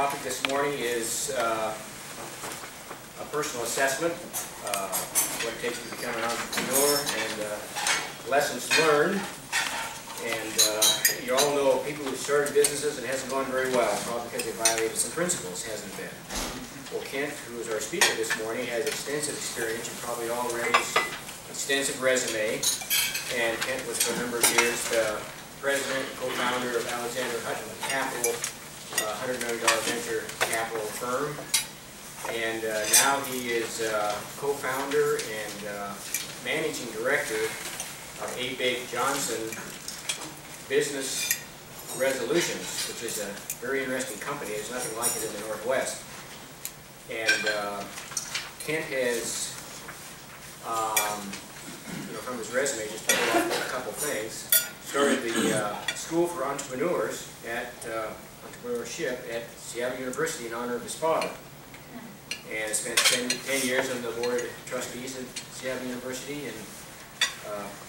topic this morning is a personal assessment, what it takes to become an entrepreneur, and lessons learned. And you all know people who started businesses and it hasn't gone very well, probably because they violated some principles, hasn't been. Well, Kent, who is our speaker this morning, has extensive experience. You probably all read his extensive resume. And Kent was for a number of years the president and co-founder of Alexander Hutton Capital, $100 million venture capital firm. And now he is co-founder and managing director of A. Johnson Business Resolutions, which is a very interesting company. There's nothing like it in the Northwest. And Kent has, from his resume, just to pull off a couple things, started the School for Entrepreneurs at Entrepreneurship at Seattle University in honor of his father. And spent 10 years on the board of trustees at Seattle University. And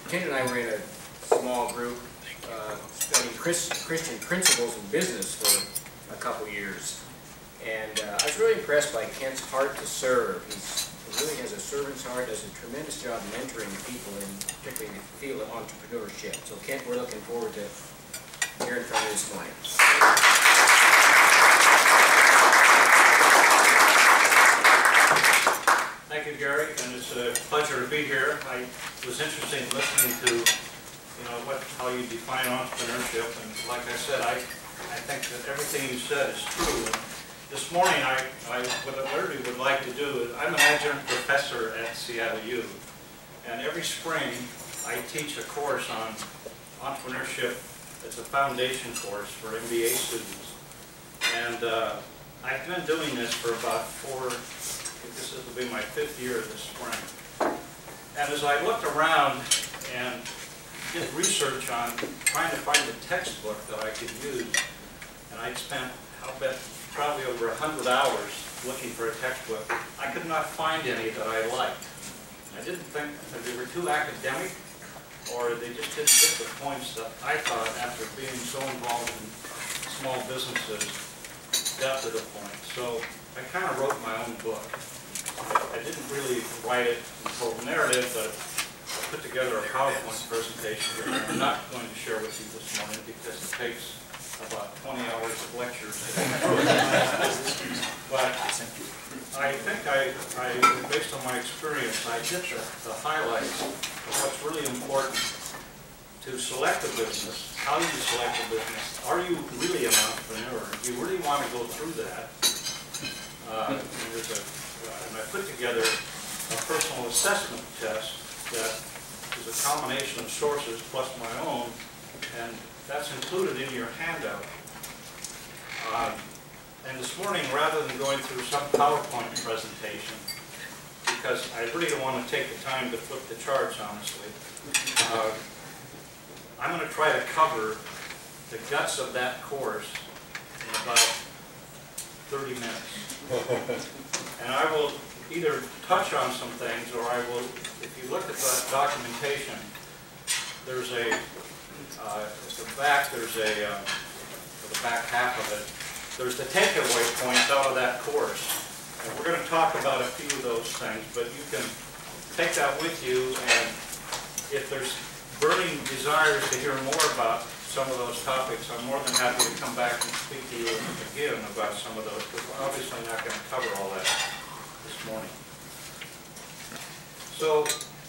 Kent and I were in a small group studying Christian principles in business for a couple years. And I was really impressed by Kent's heart to serve. He really has a servant's heart, does a tremendous job mentoring people, particularly in the field of entrepreneurship. So Kent, we're looking forward to hearing from you this morning. Thank you, Gary, and it's a pleasure to be here. I was interested in listening to, how you define entrepreneurship, and like I said, I think that everything you said is true. And this morning, what I literally would like to do is, I'm an adjunct professor at Seattle U, and every spring I teach a course on entrepreneurship. It's a foundation course for MBA students, and I've been doing this for about this will be my 5th year this spring. And as I looked around and did research on trying to find a textbook that I could use, and I'd spent, I'll bet, probably over 100 hours looking for a textbook, I could not find any that I liked. I didn't think that they were too academic, or they just didn't get the points that I thought, after being so involved in small businesses, got to the point. So I kind of wrote my own book. I didn't really write it in total narrative, but I put together a PowerPoint presentation that I'm not going to share with you this morning because it takes about 20 hours of lectures. But I think based on my experience, I hit the highlights of what's really important to select a business. How do you select a business? Are you really an entrepreneur? Do you really want to go through that? And I put together a personal assessment test that is a combination of sources plus my own, and that's included in your handout. And this morning, rather than going through some PowerPoint presentation, because I really don't want to take the time to flip the charts, honestly, I'm going to try to cover the guts of that course in about 30 minutes. And I will either touch on some things, or I will, if you look at the documentation, there's at the back, for the back half of it, there's the takeaway points out of that course. And we're going to talk about a few of those things, but you can take that with you, and if there's burning desires to hear more about some of those topics, I'm more than happy to come back and speak to you again about some of those, because we're obviously not going to cover all that this morning. So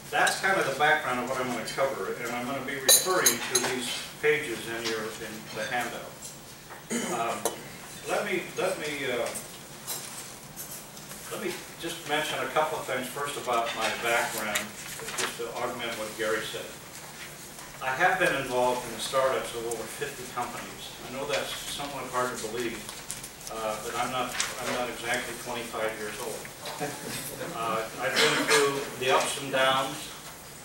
that's kind of the background of what I'm going to cover, and I'm going to be referring to these pages in the handout. Let me just mention a couple of things first about my background, just to augment what Gary said. I have been involved in the startups of over 50 companies. I know that's somewhat hard to believe, but I'm not exactly 25 years old. I've been through the ups and downs.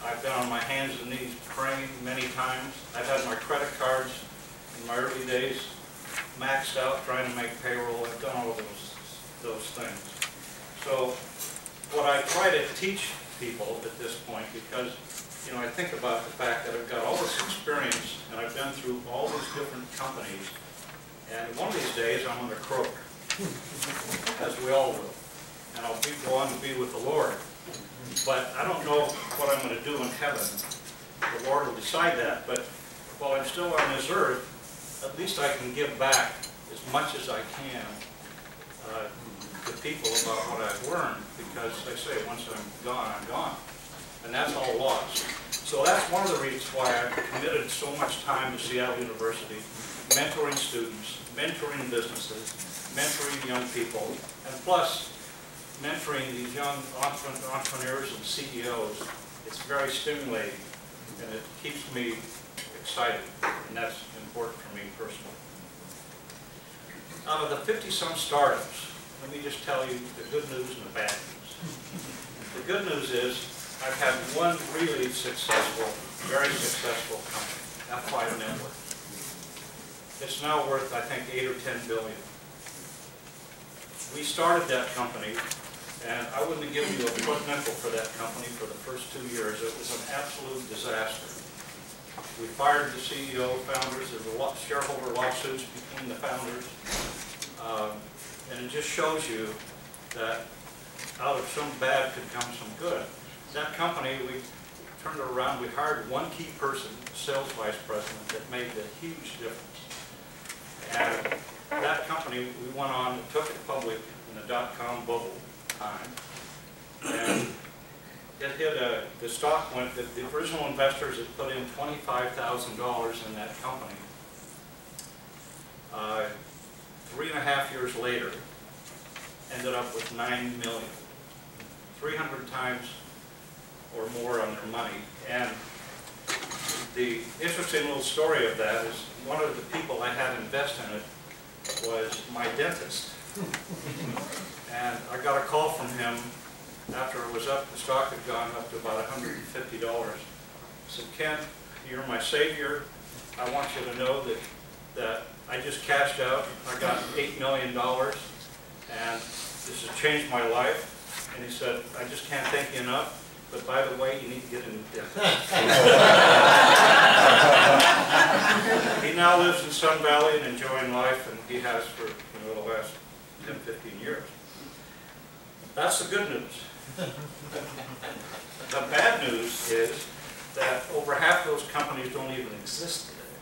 I've been on my hands and knees praying many times. I've had my credit cards in my early days maxed out trying to make payroll. I've done all those things. So what I try to teach people at this point, because I think about the fact that I've got all this experience and I've been through all these different companies, and one of these days I'm going to croak. as we all will. And I'll go on to be with the Lord. But I don't know what I'm going to do in heaven. The Lord will decide that. But while I'm still on this earth, at least I can give back as much as I can to people about what I've learned. Because I say, once I'm gone, I'm gone. And that's all lost. So that's one of the reasons why I've committed so much time to Seattle University, mentoring students, mentoring businesses, mentoring young people, and plus mentoring these young entrepreneurs and CEOs. It's very stimulating, and it keeps me excited, and that's important for me personally. Out of the 50-some startups, let me just tell you the good news and the bad news. The good news is I've had one really successful, very successful company, F5 Network. It's now worth, I think, 8 or 10 billion. We started that company, and I wouldn't have given you a foot nickel for that company for the first 2 years. It was an absolute disaster. We fired the CEO, founders. There were shareholder lawsuits between the founders. And it just shows you that out of some bad could come some good. That company, we turned it around. We hired one key person, sales vice president, that made a huge difference. And that company, we went on, took it public in the dot-com bubble time. And it hit the stock went, the original investors had put in $25,000 in that company. 3.5 years later, ended up with $9 million. 300 times or more on their money. And the interesting little story of that is one of the people I had invest in it was my dentist. And I got a call from him after it was up, the stock had gone up to about $150. He said, Ken, you're my savior. I want you to know that I just cashed out. I got $8 million, and this has changed my life. And he said, I just can't thank you enough. But by the way, you need to get a new dentist. He now lives in Sun Valley and enjoying life, and he has for the last 10, 15 years. That's the good news. The bad news is that over half those companies don't even exist today.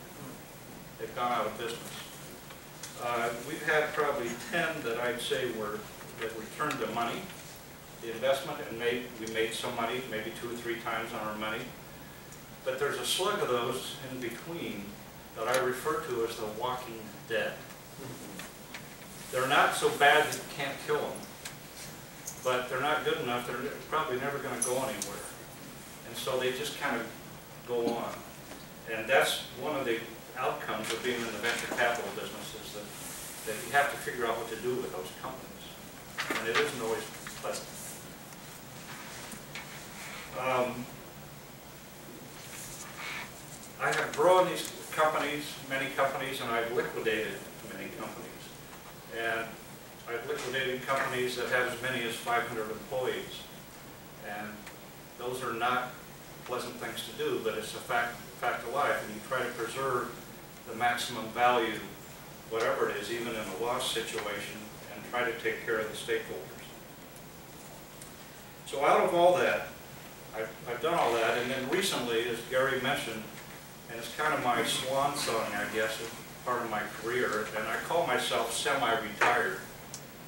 They've gone out of business. We've had probably 10 that I'd say that returned the money, the investment, and we made some money, maybe 2 or 3 times on our money. But there's a slug of those in between that I refer to as the walking dead. They're not so bad that you can't kill them, but they're not good enough. They're probably never going to go anywhere. And so they just kind of go on. And that's one of the outcomes of being in the venture capital business, is that you have to figure out what to do with those companies. And it isn't always pleasant. I have grown these companies, many companies, and I've liquidated many companies. And I've liquidated companies that have as many as 500 employees. And those are not pleasant things to do, but it's a fact of life, and you try to preserve the maximum value, whatever it is, even in a loss situation, and try to take care of the stakeholders. So out of all that, I've done all that, and then recently, as Gary mentioned, and it's kind of my swan song, I guess, it's part of my career, and I call myself semi-retired.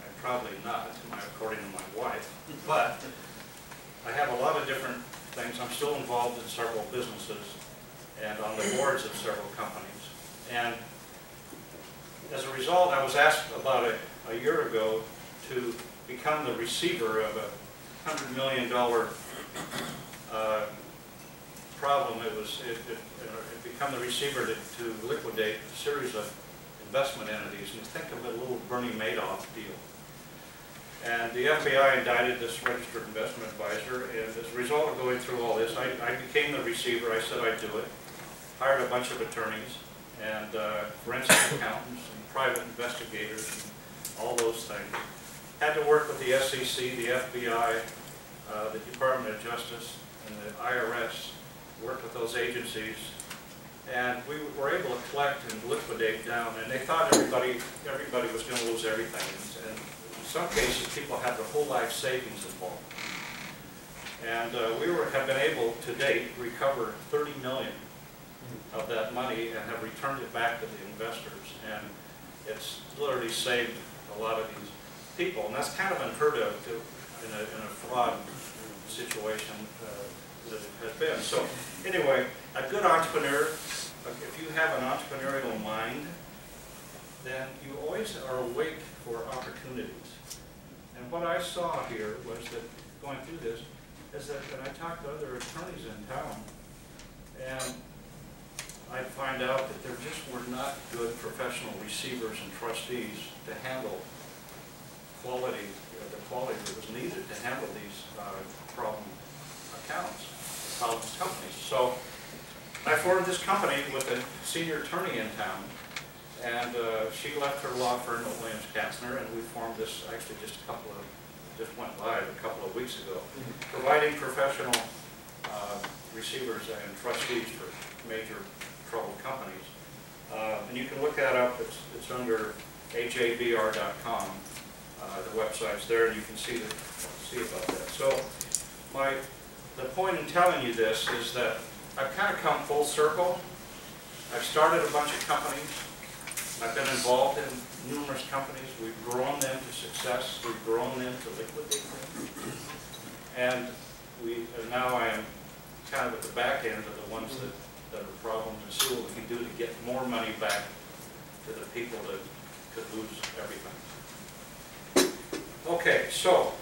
I'm probably not, according to my wife, but I have a lot of different things. I'm still involved in several businesses and on the boards of several companies. And as a result, I was asked about a year ago to become the receiver of a $100 million problem. It become the receiver to liquidate a series of investment entities, and think of it a little Bernie Madoff deal. And the FBI indicted this registered investment advisor, and as a result of going through all this, I became the receiver. I said I'd do it. Hired a bunch of attorneys and forensic accountants and private investigators and all those things. Had to work with the SEC, the FBI, the Department of Justice, and the IRS. Worked with those agencies And we were able to collect and liquidate down, and they thought everybody was going to lose everything. And in some cases, people have their whole life savings involved. And we have been able to date recover 30 million of that money and have returned it back to the investors. And it's literally saved a lot of these people, and that's kind of unheard of in a fraud situation that it has been. So anyway, a good entrepreneur, if you have an entrepreneurial mind, then you always are awake for opportunities. And what I saw here was that, going through this, is that when I talked to other attorneys in town, and I find out that there just were not good professional receivers and trustees to handle quality, the quality that was needed to handle these problem accounts, problem companies. So I formed this company with a senior attorney in town, and she left her law firm at Williams-Katzner, and we formed this actually just went live a couple of weeks ago, providing professional receivers and trustees for major troubled companies. And you can look that up. It's under ajbr.com. The website's there, and you can see about that. So the point in telling you this is that I've kind of come full circle. I've started a bunch of companies. I've been involved in numerous companies. We've grown them to success. We've grown them to liquidate them. And now I am kind of at the back end of the ones that are problems, and see what we can do to get more money back to the people that could lose everything. Okay, so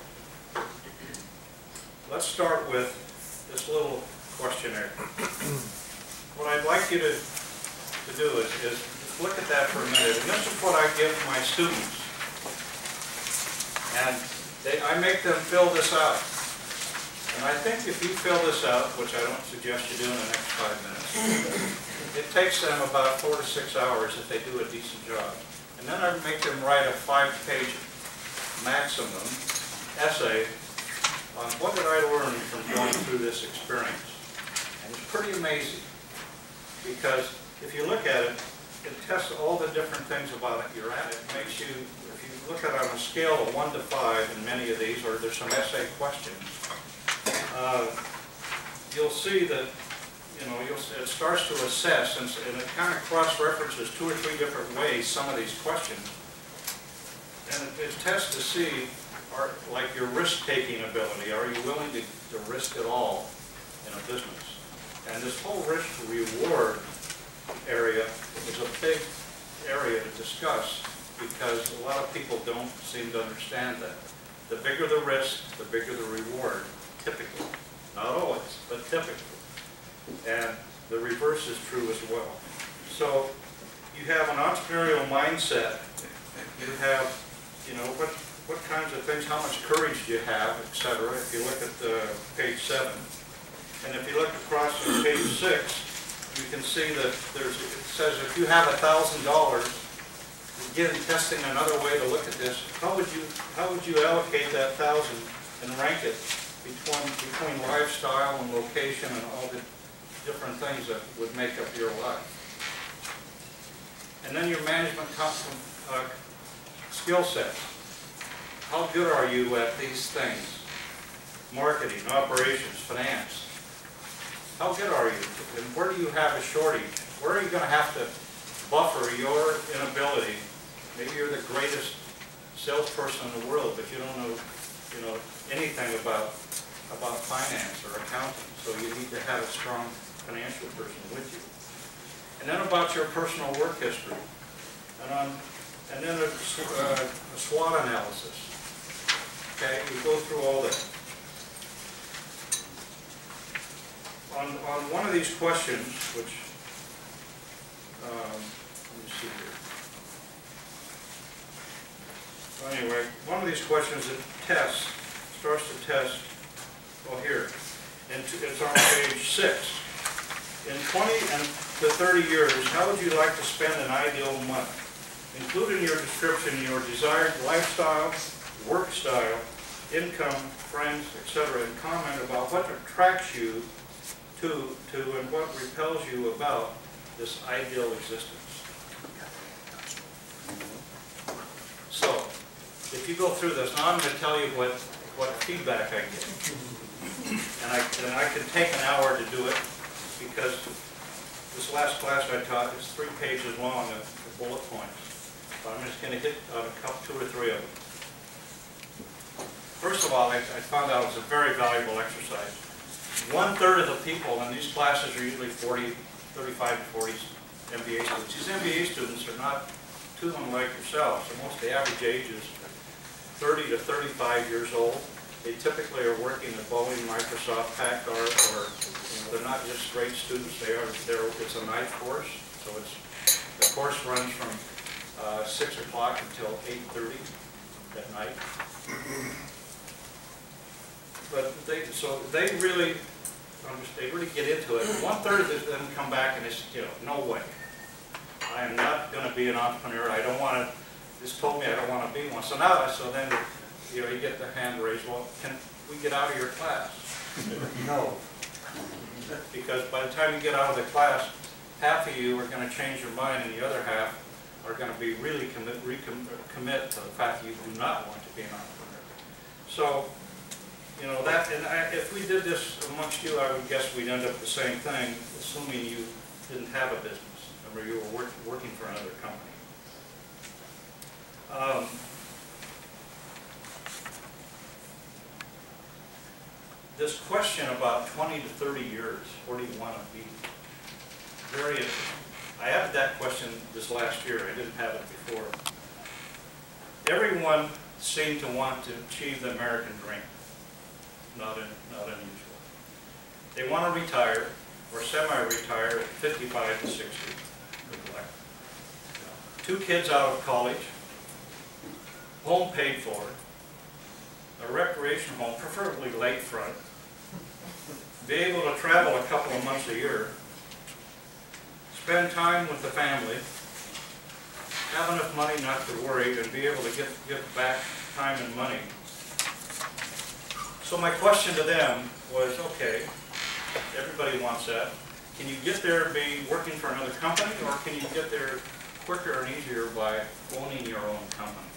let's start with this little questionnaire. What I'd like you to do is look at that for a minute. And this is what I give my students. And I make them fill this out. And I think if you fill this out, which I don't suggest you do in the next 5 minutes, it takes them about 4 to 6 hours if they do a decent job. And then I make them write a 5-page maximum essay on what did I learn from going through this experience. And it's pretty amazing, because if you look at it, it tests all the different things about it you're at. It makes you, if you look at it on a scale of 1 to 5 in many of these, or there's some essay questions, you'll see that, it starts to assess, and it kind of cross-references 2 or 3 different ways some of these questions. And it tests to see, like your risk-taking ability, are you willing to risk it all in a business? And this whole risk-reward area is a big area to discuss, because a lot of people don't seem to understand that. The bigger the risk, the bigger the reward, typically. Not always, but typically. And the reverse is true as well. So you have an entrepreneurial mindset. You have, what kinds of things, how much courage do you have, etc. If you look at page 7. And if you look across to page 6, you can see that it says if you have $1,000, again, testing another way to look at this, how would you allocate that 1,000 and rank it between lifestyle and location and all the different things that would make up your life? And then your management skill sets. How good are you at these things? Marketing, operations, finance. How good are you? And where do you have a shortage? Where are you going to have to buffer your inability? Maybe you're the greatest salesperson in the world, but you don't know, anything about finance or accounting. So you need to have a strong financial person with you. And then about your personal work history. And then a SWOT analysis. Okay, we go through all that. On one of these questions, which, let me see here. So anyway, one of these questions it starts to test, well here, and it's on page 6. In 20 to 30 years, how would you like to spend an ideal month? Include in your description your desired lifestyle, work style, income, friends, etc., and comment about what attracts you to and what repels you about this ideal existence. So, if you go through this, now I'm going to tell you what feedback I get. And I can take an hour to do it, because this last class I taught is 3 pages long of bullet points. But I'm just going to hit on a couple, 2 or 3 of them. First of all, I found out it was a very valuable exercise. 1/3 of the people, and these classes are usually 35 to 40 MBA students. These MBA students are not too unlike yourselves. So most of the average age is 30 to 35 years old. They typically are working at Boeing, Microsoft, Packard, or they're not just straight students. It's a night course, so the course runs from 6 o'clock until 8:30 at night. But they really get into it. 1/3 of them come back and it's, no way. I am not going to be an entrepreneur. I don't want to. This told me I don't want to be one. So then you get the hand raised. Well, can we get out of your class? No. Because by the time you get out of the class, half of you are going to change your mind, and the other half are going to be really commit to the fact that you do not want to be an entrepreneur. So, if we did this amongst you, I would guess we'd end up the same thing, assuming you didn't have a business, or you were working for another company. This question about 20 to 30 years, where do you want to be? Very interesting. I had that question this last year. I didn't have it before. Everyone seemed to want to achieve the American dream. Not unusual. They want to retire or semi-retire at 55 to 60. 2 kids out of college, home paid for, a recreation home, preferably lakefront, be able to travel a couple of months a year, spend time with the family, have enough money not to worry, and be able to give back time and money. So my question to them was, okay, everybody wants that. Can you get there being working for another company, or can you get there quicker and easier by owning your own company?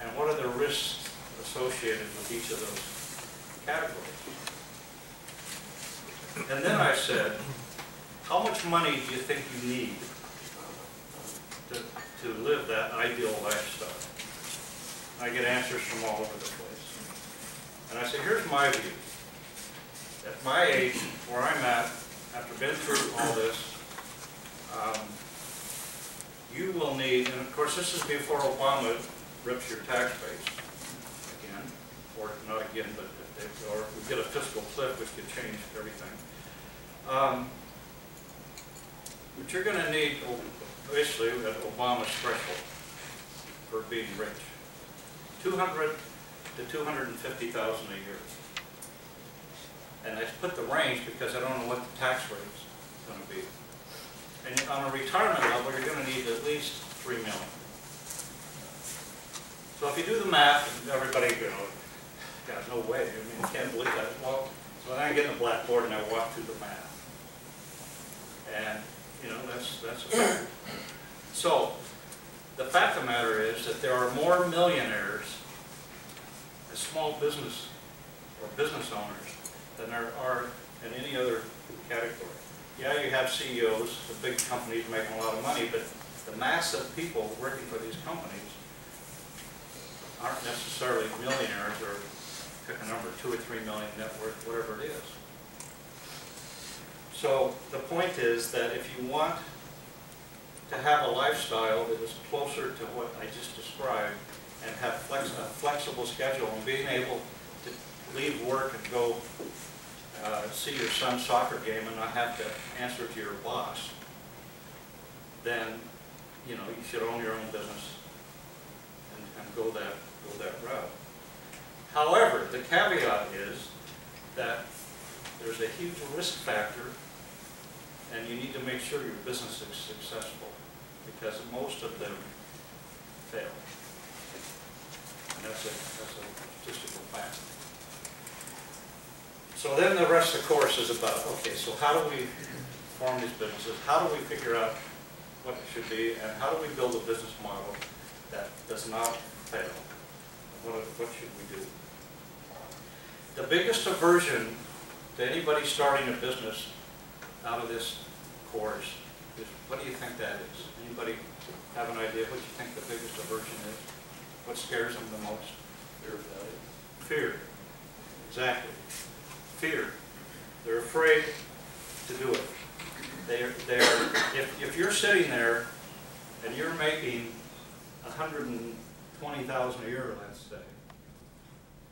And what are the risks associated with each of those categories? And then I said, how much money do you think you need to live that ideal lifestyle? I get answers from all over the place. And I said, here's my view. At my age, where I'm at, after being through all this, you will need, and of course this is before Obama rips your tax base again, or not again, but or we get a fiscal cliff, which could change everything. But you're going to need, basically, at Obama's threshold for being rich, $200,000 to $250,000 a year. And I put the range because I don't know what the tax rate is going to be. And on a retirement level, you're going to need at least $3 million. So if you do the math, everybody, God, no way. I mean, I can't believe that. Well, so then I get in the blackboard and I walk through the math. And, that's a fact. So, the fact of the matter is that there are more millionaires as small business or business owners than there are in any other category. Yeah, you have CEOs, the big companies making a lot of money, but the mass of people working for these companies aren't necessarily millionaires, or pick a number, 2 or 3 million net worth, whatever it is. So the point is that if you want to have a lifestyle that is closer to what I just described, and have a flexible schedule, and being able to leave work and go see your son's soccer game and not have to answer to your boss, then you should own your own business and go that route. However, the caveat is that there's a huge risk factor, and you need to make sure your business is successful, because most of them fail. And that's a statistical fact. So then the rest of the course is about, okay, so how do we form these businesses, how do we figure out what it should be, and how do we build a business model that does not fail? What should we do? The biggest aversion to anybody starting a business out of this course is, what do you think that is? Anybody have an idea what you think the biggest aversion is? What scares them the most? Fear of failure. Fear. Exactly. Fear. They're afraid to do it. They are, if you're sitting there and you're making $120,000 a year, let's say,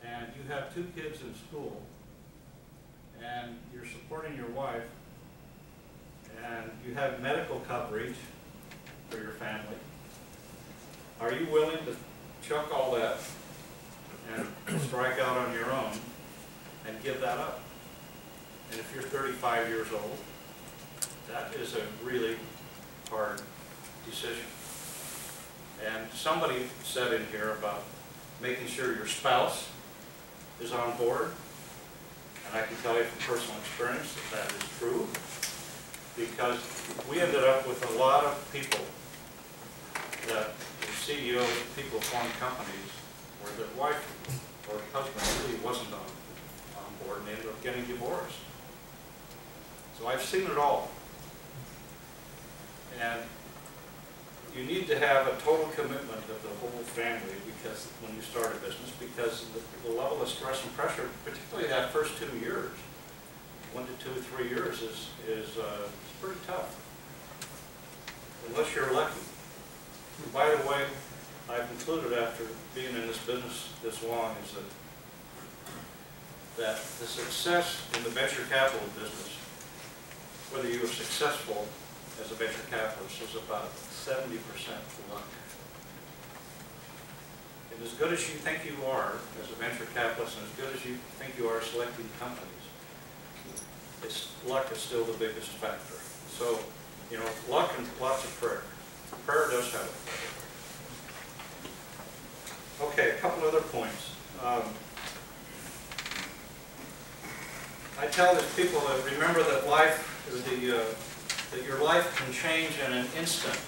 and you have 2 kids in school, and you're supporting your wife, and you have medical coverage for your family, are you willing to chuck all that and strike out on your own and give that up? And if you're 35 years old, that is a really hard decision. And somebody said in here about making sure your spouse is on board, and I can tell you from personal experience that that is true, because we ended up with a lot of people that the CEOs, people who formed companies, where their wife or husband really wasn't on board, and they ended up getting divorced. So I've seen it all. And you need to have a total commitment of the whole family, because when you start a business, because the level of stress and pressure, particularly that first 2 years, 1 to 2 or 3 years, is pretty tough, unless you're lucky. And by the way, I've concluded after being in this business this long is that the success in the venture capital business, whether you are successful as a venture capitalist, is about 70% luck. And as good as you think you are as a venture capitalist, and as good as you think you are selecting companies, luck is still the biggest factor. So, you know, luck and lots of prayer. Prayer does have it. Okay, a couple other points. I tell these people that remember that that your life can change in an instant.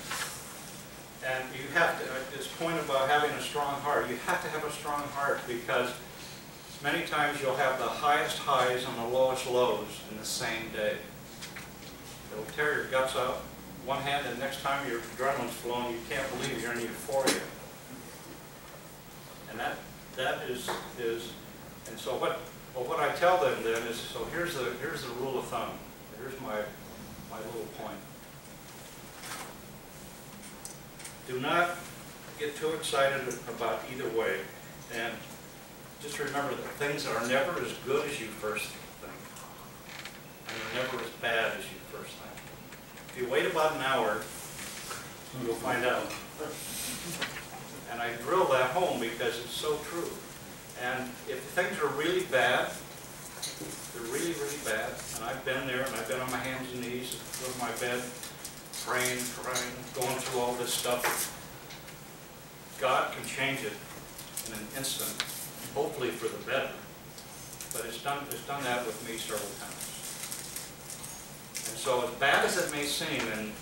And you have to, at this point about having a strong heart, you have to have a strong heart, because many times you'll have the highest highs and the lowest lows in the same day. It'll tear your guts out one hand, and next time your adrenaline's flowing, you can't believe you're in euphoria. And that is, and so what I tell them then is, so here's the rule of thumb. Here's my little point. Do not get too excited about either way, and just remember that things are never as good as you first think, and they're never as bad as you first think. If you wait about an hour, you'll find out. And I drill that home because it's so true. And if things are really bad, they're really, really bad, and I've been there, and I've been on my hands and knees over my bed, praying, crying, going through all this stuff, God can change it in an instant, hopefully for the better. But it's done that with me several times. And so as bad as it may seem, and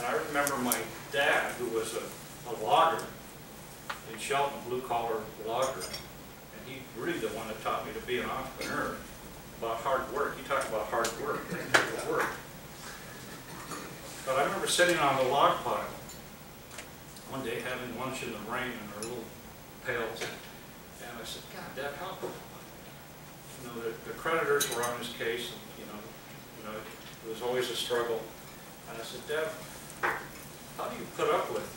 I remember my dad, who was a logger in Shelton, blue-collar logger, and he really the one that taught me to be an entrepreneur, about hard work. He talked about hard work, work. But I remember sitting on the log pile one day having lunch in the rain in our little pails, and I said, God, Dad, how, you know, the creditors were on his case, and you know, it was always a struggle. And I said, Dad, how do you put up with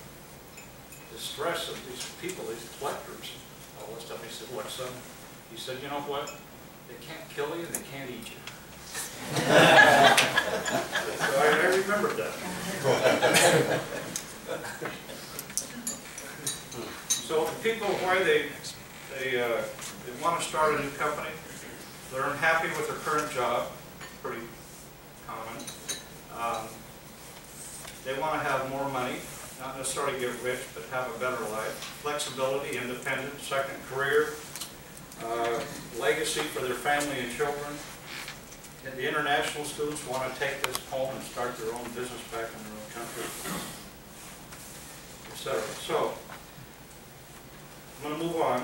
the stress of these people, these collectors, all this stuff? He said, what, son? He said, you know what? They can't kill you and they can't eat you. So I remembered that. So the people, why they want to start a new company, they're unhappy with their current job, pretty common. They want to have more money, not necessarily get rich, but have a better life. Flexibility, independence, second career, legacy for their family and children, the international students want to take this home and start their own business back in their own country, etc. So, I'm going to move on,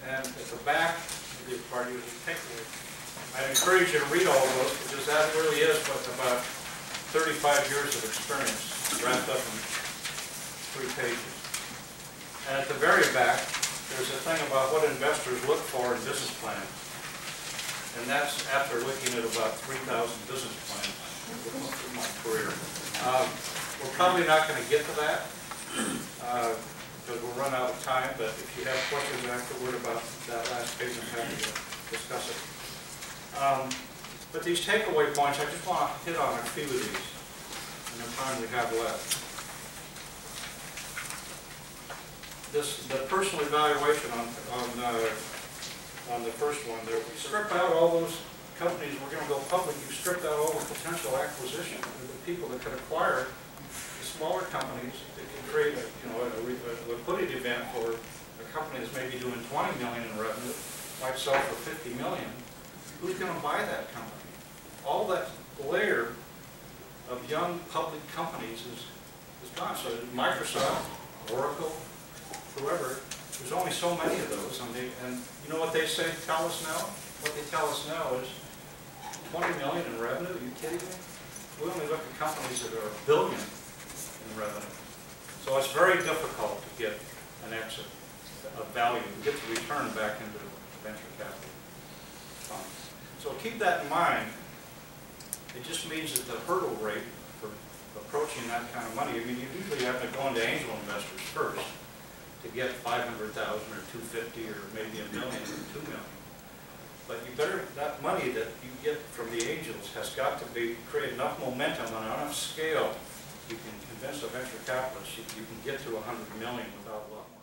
and at the back of the party is a takeaway. I'd encourage you to read all of those, because that really is what about 35 years of experience wrapped up in 3 pages. And at the very back, there's a thing about what investors look for in business plans. And that's after looking at about 3,000 business plans through my career. We're probably not going to get to that, because we'll run out of time, but if you have questions afterward about that last page, I'm happy to discuss it. But these takeaway points, I just want to hit on a few of these in the time we have left. The personal evaluation on the first one there, we strip out all those companies we're going to go public. You stripped out all the potential acquisition, the people that could acquire the smaller companies that can create a liquidity event for a company that's maybe doing 20 million in revenue, might sell for 50 million. Who's going to buy that company? All that layer of young public companies is gone. So Microsoft, Oracle, whoever, there's only so many of those. And you know what they tell us now? What they tell us now is 20 million in revenue? Are you kidding me? We only look at companies that are a billion in revenue. So it's very difficult to get an exit of value, to get the return back into venture capital funds. So keep that in mind. It just means that the hurdle rate for approaching that kind of money, I mean, you usually have to go into angel investors first to get 500,000 or 250 or maybe $1 million or $2 million. But you better, that money that you get from the angels has got to create enough momentum on enough scale. You can convince a venture capitalist you can get to 100 million without a lot more.